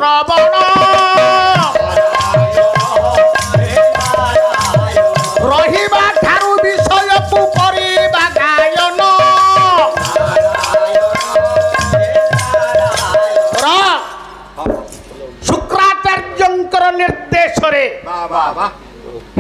श्रवण रहिबा ठारू विषय को करिबा गायन शुक्राचार्यंकर निर्देश रे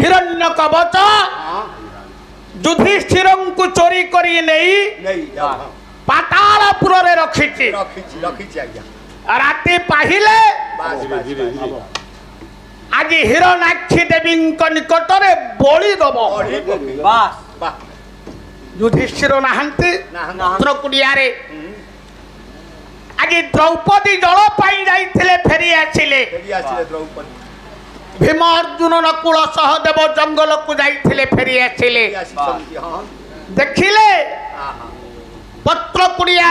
हिरण्य कवच युधिष्ठिर को चोरी करी नहीं पातालपुर रे रखिछि राति पाहिले आज हिरणाक्षी देवी निकट में बलि दब युधिष्ठिर नहांती चित्रकुटिया आज द्रौपदी जल पाई जाइथिले फेरी आसिले भीम अर्जुन नकुल सहदेव जंगल को जाइथिले फेरी आसिले देखिले पत्रकुटिया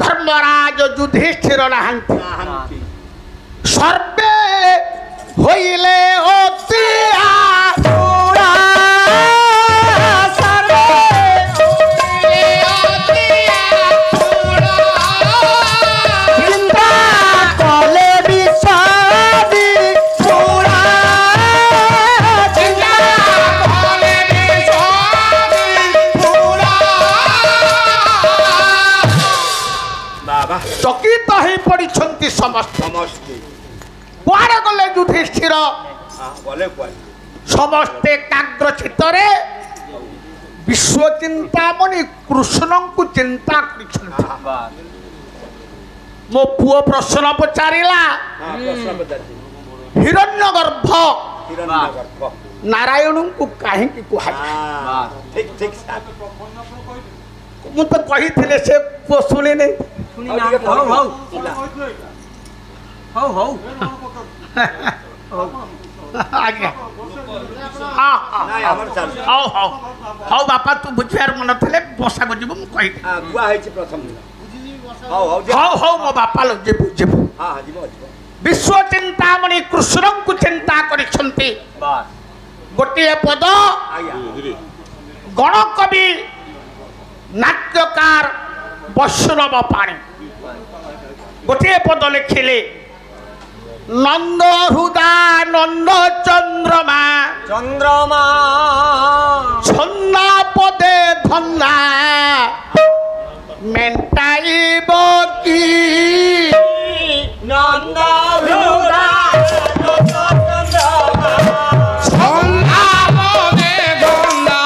धर्मराज युधिष्ठिर नहांती सर्वे होइले अति आतुरा सर्वे होइले अति आतुरा चिंता कले विषादी पूरा चिंता कले विषादी पूरा बाबा चकित ही पड़िछंती समस्त कुआड़े गले युधिष्ठिर समस्ते एकाग्र चित्तरे विश्व चिंतामणि कृष्ण को चिंता मो पुओ प्रश्न पचारिला हिरण्यगर्भ नारायण को कहीं कह मु तो कही से पुओ शुणी नहीं आज्ञा हाँ बापा तू बुझार मन थे बसा को जीव मुझे हाँ मो बापा लो जीव जीव विश्व चिंतामणि कृष्ण को चिंता कर गोटे पद गणकवि नाट्यकार वैष्णव पाणी गोटे पद लिखिले नंद हृदय चंद्रमा चंद्रमा छन्ना पदे धन्ना मेंटाइब की नंद हृदय छन्ना पदे धन्ना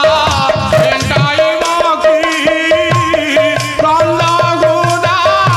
मेंटाइब की नंद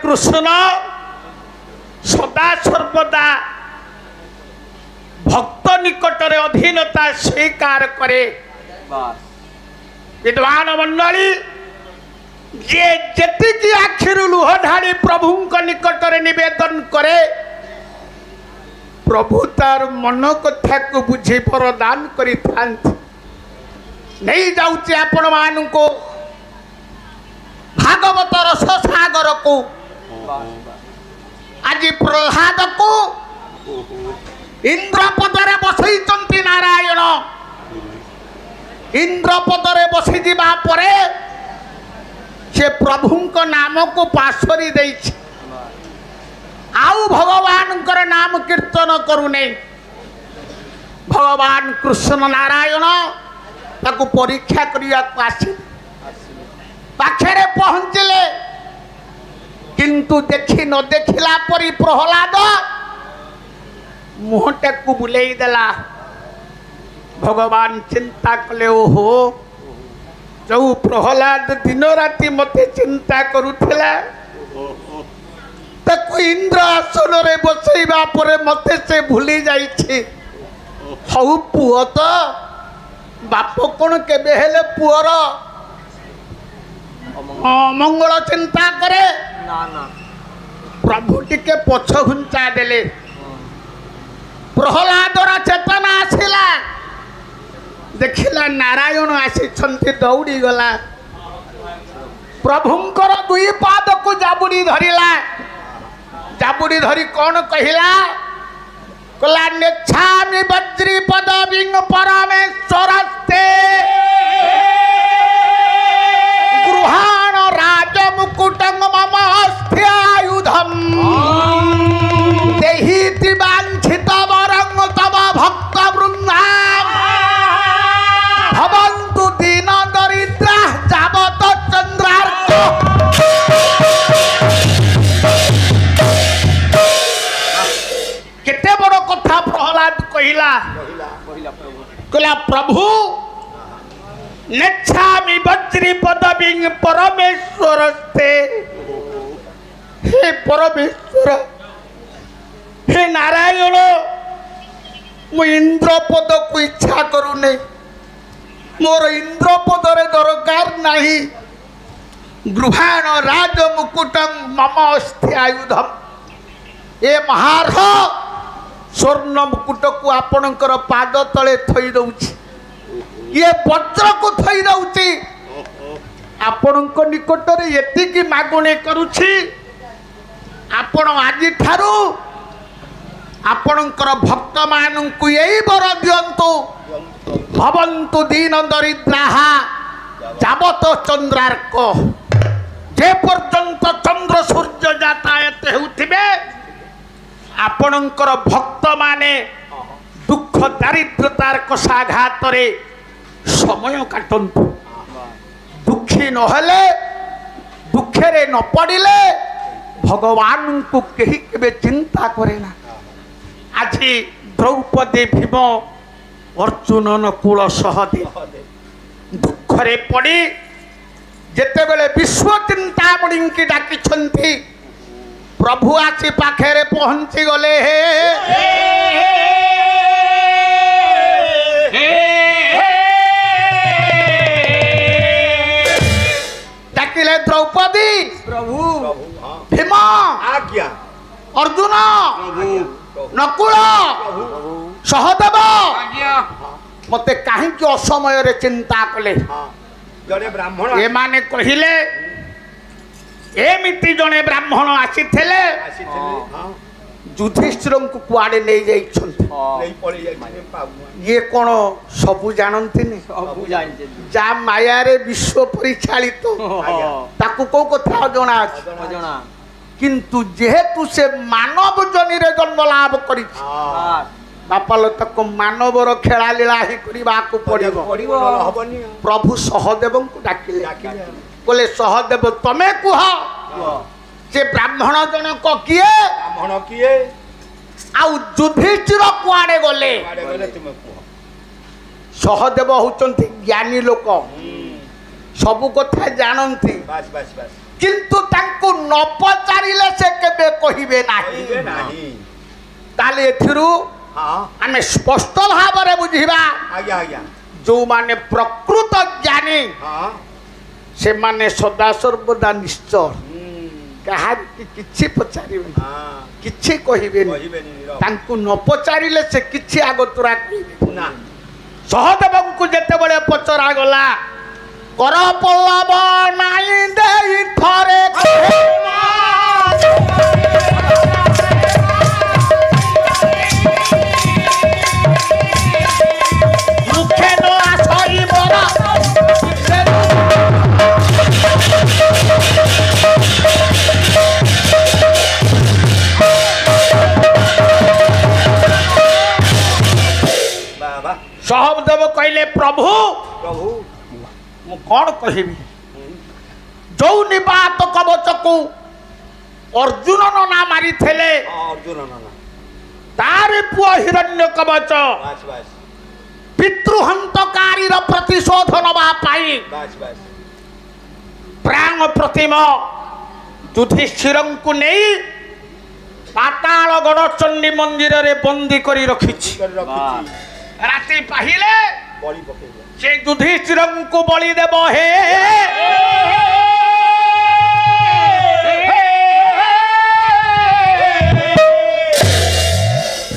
कृष्ण सदा सर्वदा भक्त निकटरे अधीनता स्वीकार करे। विद्वान मंडली जे जेतिकी आखिरु लुह ढाड़ी प्रभु निकटरे निवेदन करे प्रभु तार मन कथा को बुझे प्रदान करि थांती। नहीं जाउची आपण मानू भागवत रस सागर को आज प्रहलाद को इंद्रपदरे बसैचंती नारायण। इंद्रपदरे बसी जिबा परे से प्रभुंक नाम को पासरी देछि आउ भगवान कर नाम कीर्तन करूने। भगवान कृष्ण नारायण ताकू परीक्षा करिया आसी पाखरे पहुंचले किंतु देखी न देखिला परी प्रहलाद मुहटा को बुलाई देला। भगवान चिंता कले ओहो जो प्रहलाद दिन राति मते चिंता करुथिला ताकू इंद्र आसन रे बसैबा परे मते से भूली जाइछि। हौ पुओ तो बाप कोन केबे हेले पुअर मंगल चिंता करे ना ना प्रभु टिके पछ घुंचा देले। प्रहलादर चेतना आसिला देखिला नारायण आसी दौड़ी गला प्रभुंकर दुई पाद को जाबुड़ी धरिला। जाबुड़ी धरी कौन कहिला कला नेच्छामि वज्री पदविं परमेश्वरस्ते गृहाण राजमुकुटं मम हस्त्यायुधम् देहीति वाञ्छित वरं तव भक्त वृन्दां भवन्तु दीन दरिद्राः यावत् चन्द्रार्क। केते बड़ कथा प्रहलाद कहिला कहला प्रभु नेच्छामि वज्री पदविं परमेश्वरस्ते। हे परमेश्वर हे नारायण मु इंद्र पद को इच्छा करूने मोर इंद्र पदरे दरकार नहीं। गृहाण राज मुकुटं मम अस्ति आयुधम। ए महार्ह स्वर्ण मुकुट को आपणकर पाद तले थई दउछि ये वज्र को थई दउछि आपणक निकटरे एतिकी मागणे करूछि। आपण आज ठारू आपणकर भक्त मानू यही वर दियंतु भवन्तु दीन दरिद्राः यावत् चंद्रार्क। जे पर्यंत चंद्र सूर्य जातायत हेउथिबे आपणकर भक्त माने दुख दारिद्रतार कषाघात रे समय काटंतु। दुखी नहले दुखेरे न पड़िले भगवान को कही केबे चिंता करे ना। आज द्रौपदी भीम अर्जुन नकुल सहदेव दुखरे पड़ी जेते बेले विश्व चिंतामणि की डाकिछंती प्रभु आसी पाखेरे पहुंची गले। डाकिले द्रौपदी प्रभु भीम आज्ञा अर्जुन नकुल सहदेव मते कहीं असमय रे चिंता कले। जड़े ब्राह्मण ए माने कहिले एमिति जने ब्राह्मण आसी थेले युधिष्ठिर को कुआडे नहीं जाइछंती ये कोन सबु जानंती ने सबु जानते जा माया रे विश्व परिचालित ताकू को कथा जणा जना किंतु जेहेतु से मानव जनी रे जन्म लाभ करी बापाल तक मानवर खेला लीला ही करबा को पड़िबो प्रभु सहदेव को डाकिले बोले सहदेव तमे कुह से ब्राह्मण जनक किए ब्राह्मण किए आउ युधिष्ठिर कुआडे गले सहदेव होचंती ज्ञानी लोक सबु कथा जानंती किंतु तांकु न पचारिले से केबे कहिबे नाही କହିବେ ନାହିଁ ताले एथिरु ହଁ आमे स्पष्ट भाबरे बुझिबा ଆଜ୍ଞା ଆଜ୍ଞା जो माने प्रकृत ज्ञानी ହଁ से माने सदा सर्वदा निश्चय ହୁଁ, कहार की किछि पचारिबे ହଁ किछि कहिबे କହିବେନି ନିରବ तांकु न पचारिले से किछि आगतुरा कहिबे ନା सहदेवଙ୍କୁ ଯେତେବେଳେ ପଚରା ଗଲା କର ପଲ୍ଲବ ନାଇଁ ଦେଇ ଥରେ ମୁଖେ ନ ଆସଇ ବରା ବାବା सहदेव କହିଲେ ପ୍ରଭୁ ପ୍ରଭୁ ମୁଁ କଣ କହିବି ଯୋଉ ନିବାତ କବଚକୁ ଅର୍ଜୁନ ନନା ମାରିଥିଲେ ଅର୍ଜୁନ ନା ତାରି ପୁଅ ହିରଣ୍ୟ କବଚ ବାସ୍ ବାସ୍ ପିତୃହନ୍ତକାରୀର ପ୍ରତିଶୋଧ ନେବା ପାଇଁ ବାସ୍ ବାସ୍ ପ୍ରାଣ ପ୍ରତିମ ଯୁଧିଷ୍ଠିରଙ୍କୁ ନେଇ ପାତାଳ ଗଡ଼ଚଣ୍ଡୀ ମନ୍ଦିରରେ ବନ୍ଦୀ କରି ରଖିଛି କରି ରଖିଛି ରାତି ପାହିଲେ ବଳି ପକେଇବ ସେ ଯୁଧିଷ୍ଠିରଙ୍କୁ ବଳି ଦେବ ହେ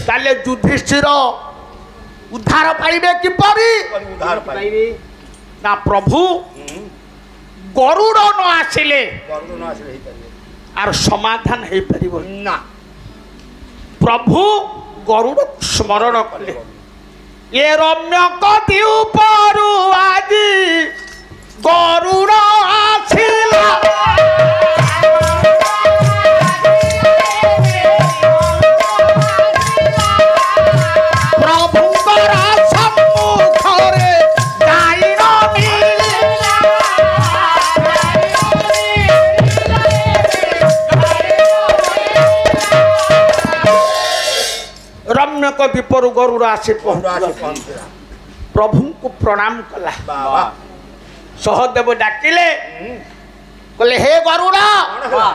ତାହେଲେ ଯୁଧିଷ୍ଠିର ଉଦ୍ଧାର ପାଇବେ କିପରି କରି ଉଦ୍ଧାର ପାଇବେ ନା ପ୍ରଭୁ ଗରୁଡ଼ ନ ଆସିଲେ ଗରୁଡ଼ ନ ଆସିଲେ ହେଇପାରିବେ ଆର ସମାଧାନ ହେଇପାରିବ ନା ପ୍ରଭୁ ଗରୁଡ଼ ସ୍ମରଣ କଲେ ଏ ରମ୍ୟ କତି ଉପରୁ ଆଜି ଗରୁଡ଼ ଆସିଲା ପ୍ରଭୁଙ୍କର ସମ୍ମୁଖରେ ଗାଇଣ ମିଳିଲା ରମ୍ୟକ ଦ୍ୱୀପରୁ ଗରୁଡ଼ ଆସି ଗରୁଡ଼ ଆସି ପହଞ୍ଚିଲା ପହଞ୍ଚିଲା ପ୍ରଭୁଙ୍କୁ ପ୍ରଣାମ କଲା ବାବା ସହଦେବ ଡାକିଲେ କହିଲେ ହେ ଗରୁଡ଼ କଣ ହେଲା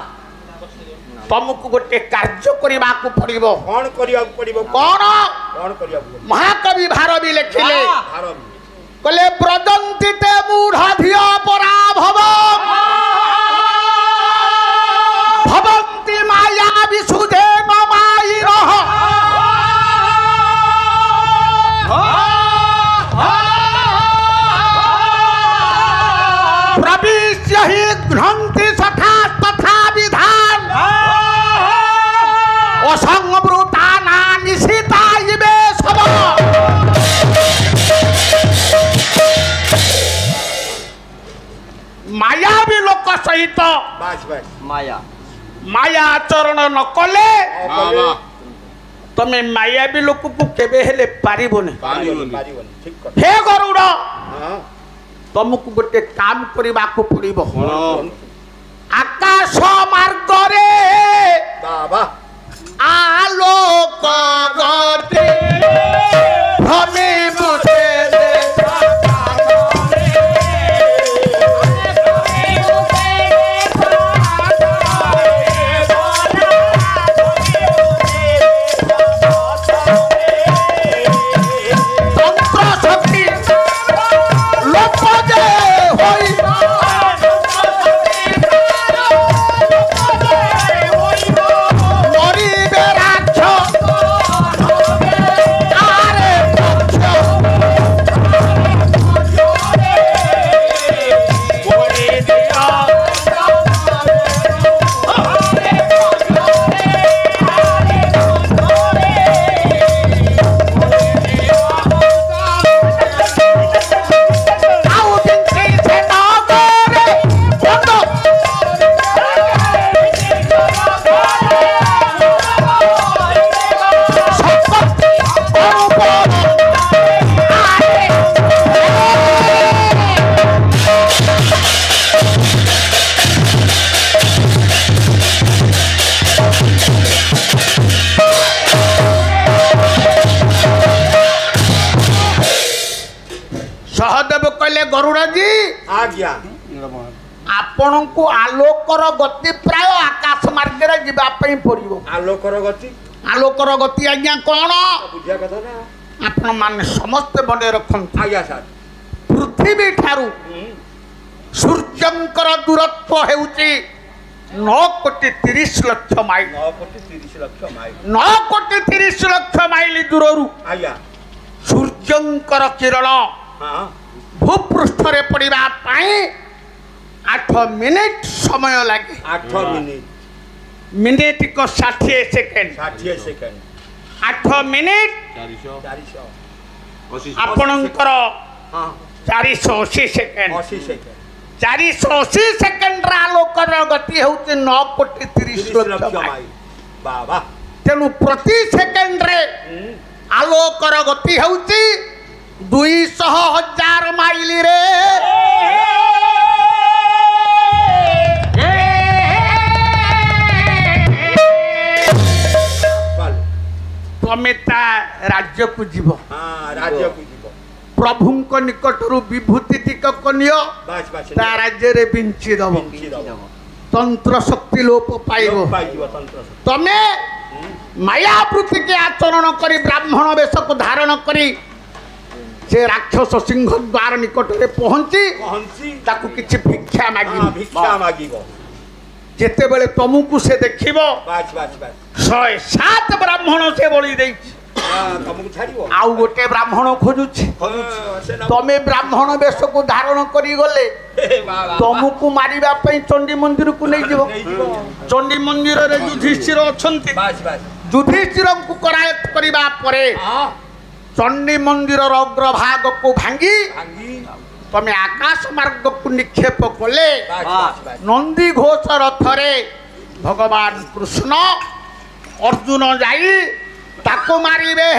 ତମକୁ ଗୋଟେ କାର୍ଯ୍ୟ କରିବାକୁ ପଡିବ କଣ କରିବାକୁ ପଡିବ କଣ କଣ କରିବାକୁ ପଡିବ ମହାକବି ଭାରବୀ ଲେଖିଲେ ଭାର କହିଲେ ବ୍ରଜନ୍ତି ତେ ମୂଢ ଧିଅ ପରାଭବ ଭବନ୍ତି ମାୟା ବିଶୁଧେ ନମାଇ ରହ प्रविश्य हि घ्नन्ति सखा तथा विधान असंवृताना निशिता इवे सब मायावी लोक सहित ବାସ୍ ବାସ୍ माया माया आचरण न कले କଲେ तमे मायावी लोक को केबे हेले पारिबोनी ପାରିବନି ପାରିବନି ଠିକ କଥା हे गरुड़ ହଁ तुमको गोटे काम करबाकू पड़िबो କଣ आकाश मार्गरे ବାବା आलोक गति भूमि बुझे तंत्र शक्ति लोक जे होई मरिबे राक्ष आरे पक्ष गोरी दिया आउ बिंती से नागरे बंदो संपत्ति बरोबर आरे सहदेव कहले गरुड़ जी ଆଜ୍ଞା ଆପଣଙ୍କୁ ଆଲୋକର ଗତି ପ୍ରାୟ ଆକାଶ ମାର୍ଗରେ ଯିବା ପାଇଁ ପଡ଼ିବ। ଆଲୋକର ଗତି ଆଲୋକର ଗତି ଆଜ୍ଞା କ'ଣ? ବୁଝିବା କଥା ନା। ଆପଣମାନେ ସମସ୍ତେ ମନେ ରଖନ୍ତୁ। ଆଜ୍ଞା ସାର୍। ପୃଥିବୀ ଠାରୁ ସୂର୍ଯ୍ୟଙ୍କର ଦୂରତ୍ୱ ହେଉଛି 9,30,00,000 ମାଇଲ। 9,30,00,000 ମାଇଲ। 9,30,00,000 ମାଇଲ ଦୂରରୁ ଆଜ୍ଞା ସୂର୍ଯ୍ୟଙ୍କର କିରଣ ହଁ ଭୂପୃଷ୍ଠରେ ପଡ଼ିବା ପାଇଁ 8 ମିନିଟ୍ ସମୟ ଲାଗେ। 8 ମିନିଟ୍ ମିନିଟ୍କ 60 ସେକେଣ୍ଡ। 60 ସେକେଣ୍ଡ 8 ମିନିଟ୍ 480 ଆପଣଙ୍କର ହଁ 480 ସେକେଣ୍ଡ। 80 ସେକେଣ୍ଡ 480 ସେକେଣ୍ଡର ଆଲୋକର ଗତି ହେଉଛି 9,30,00,000 ମାଇଲ। ବାବା ତେଣୁ ପ୍ରତି ସେକେଣ୍ଡରେ ଆଲୋକର ଗତି ହେଉଛି 200,000 ମାଇଲରେ। ତମେ ତା ରାଜ୍ୟକୁ ଯିବ। ହଁ ରାଜ୍ୟକୁ ଯିବ। ପ୍ରଭୁଙ୍କ ନିକଟରୁ ବିଭୂତି ଟିକକ ନିଅ, ବାସ୍ ବାସ୍ ତା ରାଜ୍ୟରେ ବିଞ୍ଚି ଦବ। ତନ୍ତ୍ର ଶକ୍ତି ଲୋପ ପାଇବ। ପାଇଯିବ ତନ୍ତ୍ର ଶକ୍ତି। ତମେ ମାୟାବୃତ୍ତିকে ଆଚରଣ କରି ବ୍ରାହ୍ମଣ ବେଶକୁ ଧାରଣ କରି ସେ ରାକ୍ଷସ ସିଂହ ଦ୍ୱାର ନିକଟରେ ପହଞ୍ଚି ତାକୁ କିଛି ଭିକ୍ଷା ମାଗିବ। ଭିକ୍ଷା ମାଗିବ। ଯେତେବେଳେ ତମକୁ ସେ ଦେଖିବ ବାସ୍ ବାସ୍ ବାସ୍ 107 ବ୍ରାହ୍ମଣ ସେ ବଳି ଦେଇଛି, ତମକୁ ଛାଡ଼ିବ। ଆଉ ଗୋଟେ ବ୍ରାହ୍ମଣ ଖୋଜୁଛି। ତମେ ବ୍ରାହ୍ମଣ ବେଶକୁ ଧାରଣ କରି ଗଲେ ତମକୁ ମାରିବା ପାଇଁ ଚଣ୍ଡୀ ମନ୍ଦିରକୁ ନେଇଯିବ। ଚଣ୍ଡୀ ମନ୍ଦିରରେ ଯୁଧିଷ୍ଠିର ଅଛନ୍ତି। ଯୁଧିଷ୍ଠିରଙ୍କୁ କରାୟତ୍ତ କରିବା ପରେ ଚଣ୍ଡୀ ମନ୍ଦିରର ଅଗ୍ରଭାଗକୁ ଭାଙ୍ଗି ତମେ ଆକାଶ ମାର୍ଗକୁ ନିକ୍ଷେପ କଲେ ନନ୍ଦୀ ଘୋଷ ରଥରେ ଭଗବାନ କୃଷ୍ଣ ଅର୍ଜୁନ ଯାଇ ତାକୁ ମାରିବେ।